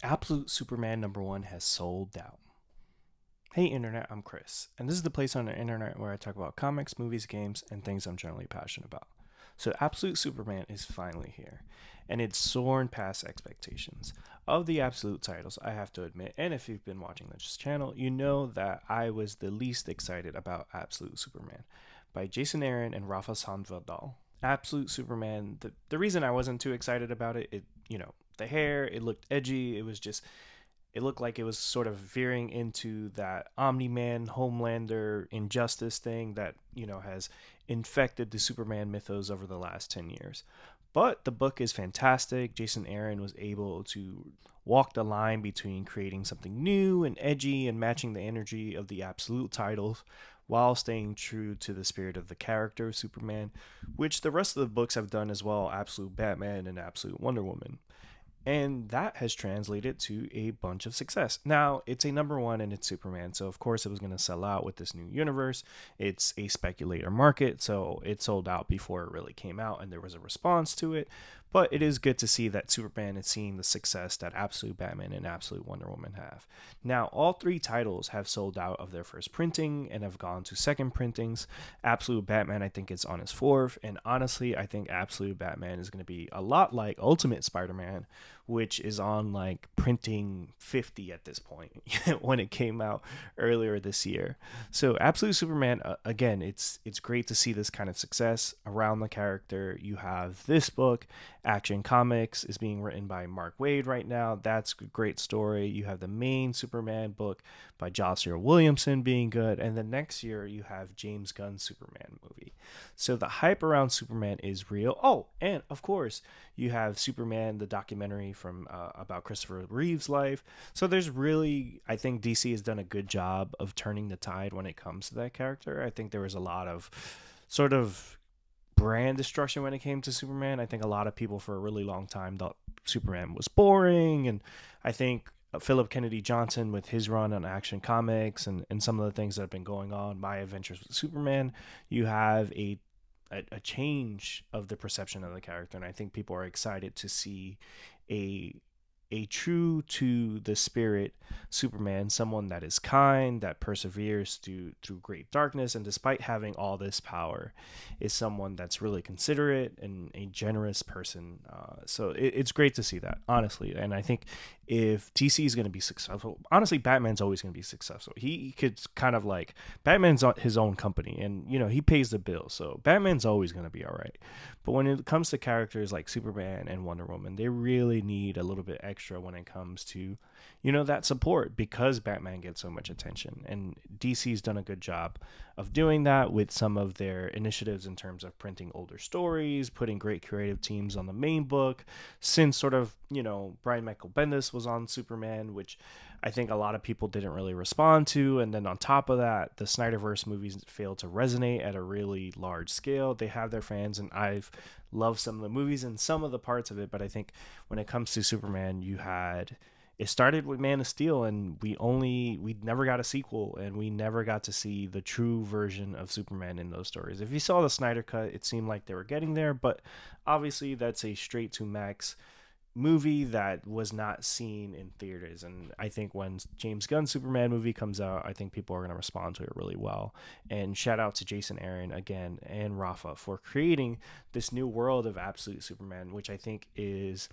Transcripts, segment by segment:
Absolute Superman #1 has sold out. Hey Internet, I'm Chris, and this is the place on the internet where I talk about comics, movies, games, and things I'm generally passionate about. So Absolute Superman is finally here, and it's soaring past expectations. Of the Absolute titles, I have to admit, and if you've been watching this channel, you know that I was the least excited about Absolute Superman by Jason Aaron and Rafa Sandoval. Absolute Superman, the reason I wasn't too excited about it, the hair, it looked edgy, it looked like it was sort of veering into that Omni Man, Homelander, Injustice thing that has infected the Superman mythos over the last 10 years. But the book is fantastic. Jason Aaron was able to walk the line between creating something new and edgy and matching the energy of the Absolute titles while staying true to the spirit of the character of Superman, which the rest of the books have done as well. Absolute Batman and Absolute Wonder Woman, and that has translated to a bunch of success. Now, it's a #1 and it's Superman, so of course it was going to sell out with this new universe. It's a speculator market, so it sold out before it really came out and there was a response to it. But it is good to see that Superman is seeing the success that Absolute Batman and Absolute Wonder Woman have. Now, all three titles have sold out of their first printing and have gone to second printings. Absolute Batman, I think, is on his fourth, and honestly, I think Absolute Batman is going to be a lot like Ultimate Spider-Man, which is on like printing 50 at this point when it came out earlier this year. So Absolute Superman, again, it's great to see this kind of success around the character. You have this book, Action Comics, is being written by Mark Waid right now. That's a great story. You have the main Superman book by Joshua Williamson being good, and then next year you have James Gunn's Superman movie. So the hype around Superman is real. Oh, and of course you have Superman, the documentary from about Christopher Reeve's life. So there's really, I think DC has done a good job of turning the tide when it comes to that character. I think there was a lot of sort of brand destruction when it came to Superman. I think a lot of people for a really long time thought Superman was boring, and I think Philip Kennedy Johnson with his run on Action Comics and some of the things that have been going on, My Adventures with Superman, you have a change of the perception of the character, and I think people are excited to see a a true to the spirit Superman, someone that is kind, that perseveres through great darkness, and despite having all this power, is someone that's really considerate and a generous person. So it's great to see that, honestly. And I think if DC is going to be successful, honestly, Batman's always going to be successful. He could kind of like Batman's his own company, and he pays the bill, so Batman's always going to be all right. But when it comes to characters like Superman and Wonder Woman, they really need a little bit extra when it comes to, that support, because Batman gets so much attention. And DC's done a good job of doing that with some of their initiatives in terms of printing older stories, putting great creative teams on the main book. Since sort of, Brian Michael Bendis was on Superman, which I think a lot of people didn't really respond to. And then on top of that, the Snyderverse movies failed to resonate at a really large scale. They have their fans, and I've loved some of the movies and some of the parts of it. But I think when it comes to Superman, it started with Man of Steel, and we never got a sequel, and we never got to see the true version of Superman in those stories. If you saw the Snyder cut, it seemed like they were getting there, but obviously that's a straight to Max movie that was not seen in theaters. And I think when James Gunn's Superman movie comes out, I think people are going to respond to it really well. And shout out to Jason Aaron again and Rafa for creating this new world of Absolute Superman, which I think it's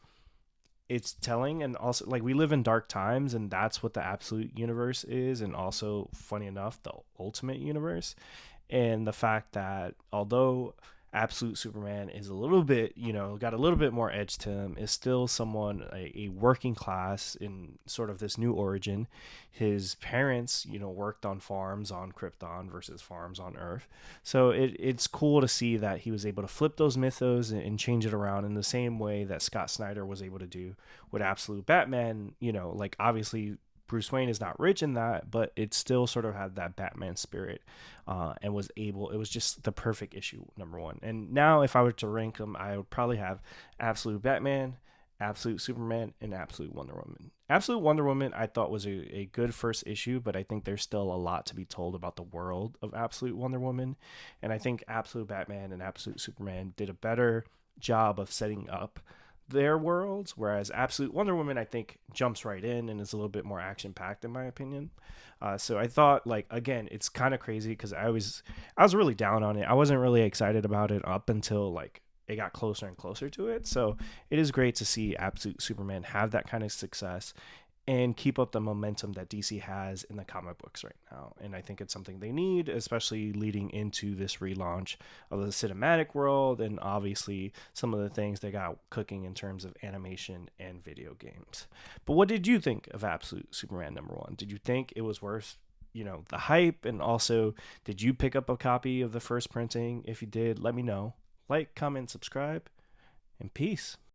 telling. And also, like, we live in dark times, and that's what the Absolute universe is, and also, funny enough, the Ultimate universe. And the fact that although Absolute Superman is a little bit, got a little bit more edge to him, is still someone, a working class in sort of this new origin. His parents, worked on farms on Krypton versus farms on Earth. So it's cool to see that he was able to flip those mythos and change it around in the same way that Scott Snyder was able to do with Absolute Batman. Like, obviously Bruce Wayne is not rich in that, but it still sort of had that Batman spirit, and it was just the perfect issue, #1. And now if I were to rank them, I would probably have Absolute Batman, Absolute Superman, and Absolute Wonder Woman. Absolute Wonder Woman I thought was a good first issue, but I think there's still a lot to be told about the world of Absolute Wonder Woman. And I think Absolute Batman and Absolute Superman did a better job of setting up their worlds, whereas Absolute Wonder Woman, I think, jumps right in and is a little bit more action packed, in my opinion. So I thought, like, again, it's kind of crazy because I was really down on it. I wasn't really excited about it up until like it got closer and closer to it. So it is great to see Absolute Superman have that kind of success and keep up the momentum that DC has in the comic books right now. And I think it's something they need, especially leading into this relaunch of the cinematic world and obviously some of the things they got cooking in terms of animation and video games. But what did you think of Absolute Superman #1? Did you think it was worth, the hype? And also, did you pick up a copy of the first printing? If you did, let me know. Like, comment, subscribe, and peace.